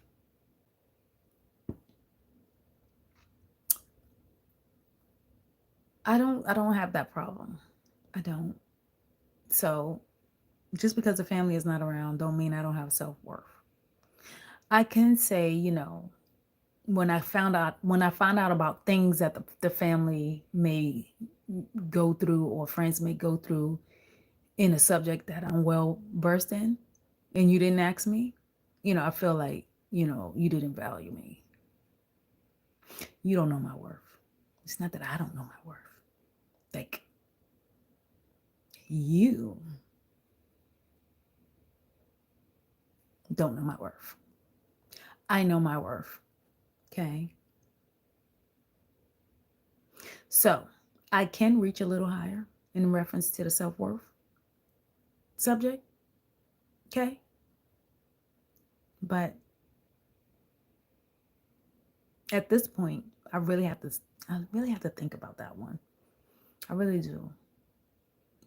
A: I don't have that problem. I don't. So just because the family is not around don't mean I don't have self-worth. I can say, when I found out about things that the family may go through or friends may go through in a subject that I'm well versed in, and you didn't ask me, I feel like, you didn't value me. You don't know my worth. It's not that I don't know my worth. Like, you don't know my worth. I know my worth. Okay. So I can reach a little higher in reference to the self-worth subject. Okay. But at this point, I really have to think about that one. I really do.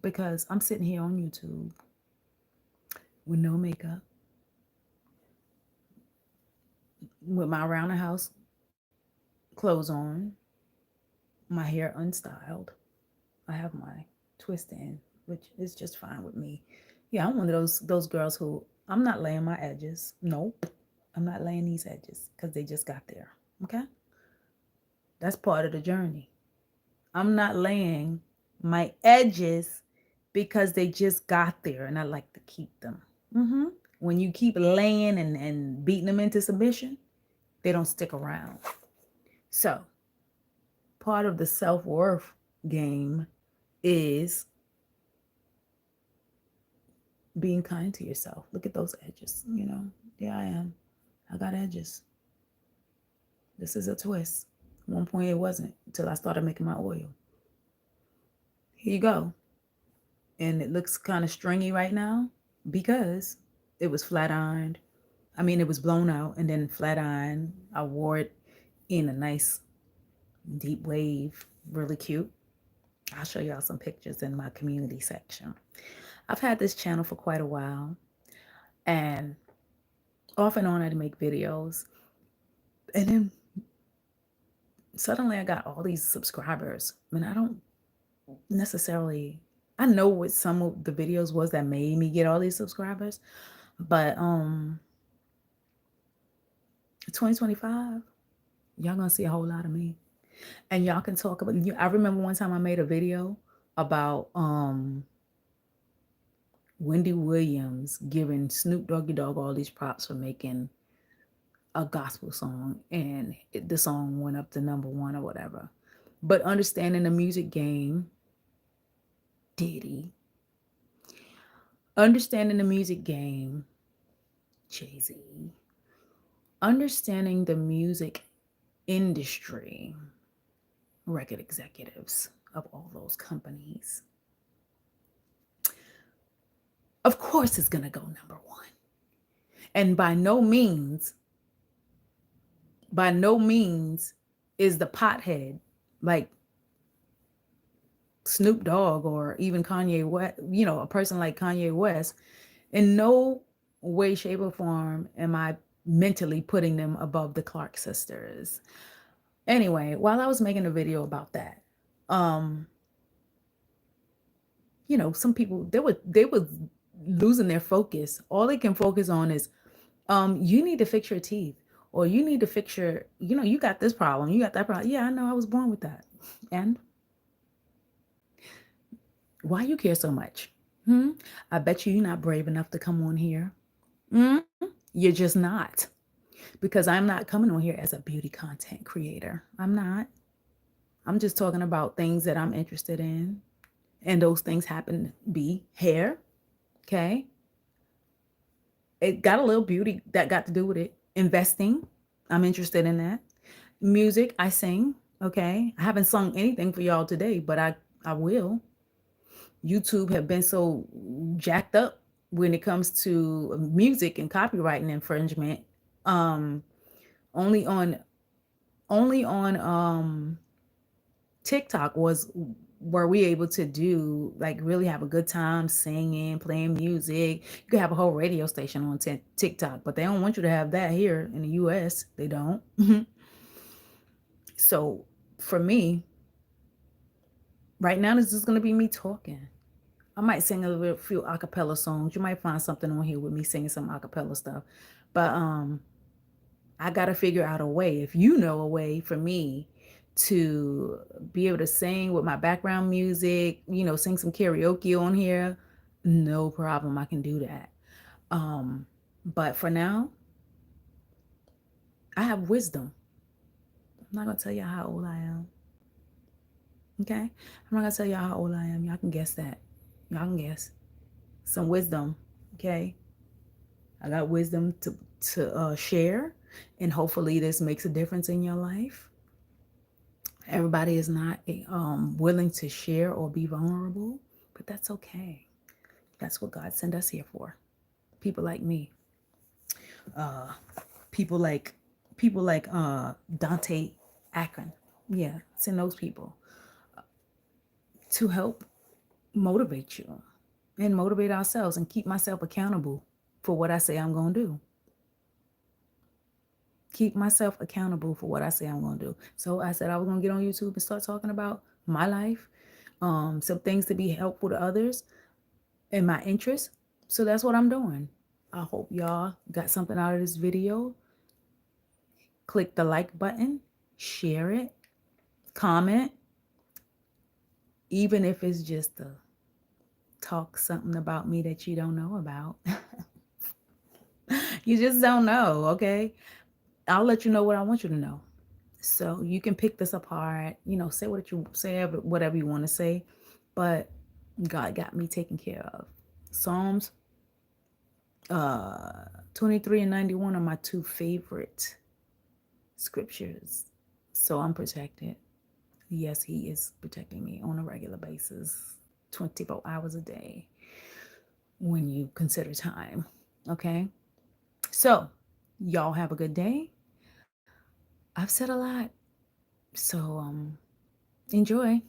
A: Because I'm sitting here on YouTube with no makeup, with my around the house clothes on, my hair unstyled. I have my twist in, which is just fine with me. Yeah, I'm one of those girls who I'm not laying my edges. Nope. I'm not laying these edges because they just got there. Okay? That's part of the journey. I'm not laying my edges because they just got there and I like to keep them. When you keep laying and beating them into submission, they don't stick around. So part of the self-worth game is being kind to yourself. Look at those edges. Yeah, I am. I got edges. This is a twist. At one point it wasn't until I started making my oil. Here you go. And it looks kind of stringy right now because it was flat ironed. I mean, it was blown out and then flat ironed. I wore it in a nice deep wave, really cute. I'll show y'all some pictures in my community section. I've had this channel for quite a while, and off and on I'd make videos, and then suddenly I got all these subscribers. I mean, I don't necessarily, I know what some of the videos was that made me get all these subscribers, but 2025, y'all gonna see a whole lot of me. And y'all can talk about, I remember one time I made a video about Wendy Williams giving Snoop Doggy Dogg all these props for making a gospel song, and the song went up to #1 or whatever. But understanding the music game, Diddy. Understanding the music game, Jay-Z. Understanding the music industry, record executives of all those companies. Of course it's going to go #1. And by no means is the pothead like Snoop Dogg or even Kanye West, a person like Kanye West. In no way, shape, or form am I mentally putting them above the Clark sisters. Anyway, while I was making a video about that, some people, they were losing their focus. All they can focus on is, you need to fix your teeth, Or you need to fix your, you got this problem, you got that problem. Yeah, I know, I was born with that. And why you care so much? I bet you're not brave enough to come on here. You're just not. Because I'm not coming on here as a beauty content creator. I'm not. I'm just talking about things that I'm interested in. And those things happen to be hair. Okay. It got a little beauty that got to do with it. Investing. I'm interested in that. Music, I sing. Okay. I haven't sung anything for y'all today, but I will. YouTube have been so jacked up when it comes to music and copyright and infringement. Um, only on TikTok were we able to do, like, really have a good time singing, playing music. You could have a whole radio station on TikTok, but they don't want you to have that here in the US. They don't. So for me, right now, this is going to be me talking. I might sing a few acapella songs. You might find something on here with me singing some acapella stuff. But I got to figure out a way. If you know a way for me to be able to sing with my background music, sing some karaoke on here, no problem. I can do that. But for now, I have wisdom. I'm not going to tell you how old I am. Okay? I'm not going to tell y'all how old I am. Y'all can guess that. Y'all can guess. Some wisdom. Okay? I got wisdom to share, and hopefully this makes a difference in your life. Everybody is not willing to share or be vulnerable, but that's okay. That's what God sent us here for. People like me. People like Dante Akron. Yeah, send those people to help motivate you and motivate ourselves and keep myself accountable for what I say I'm going to do. Keep myself accountable for what I say I'm going to do. So I said I was going to get on YouTube and start talking about my life, some things to be helpful to others and my interests. So that's what I'm doing. I hope y'all got something out of this video. Click the like button, share it, comment, even if it's just to talk something about me that you don't know about. You just don't know, okay? I'll let you know what I want you to know. So you can pick this apart, say whatever you want to say, but God got me taken care of. Psalms 23 and 91 are my two favorite scriptures. So I'm protected. Yes, he is protecting me on a regular basis, 24 hours a day when you consider time. Okay? So y'all have a good day. I've said a lot. So enjoy.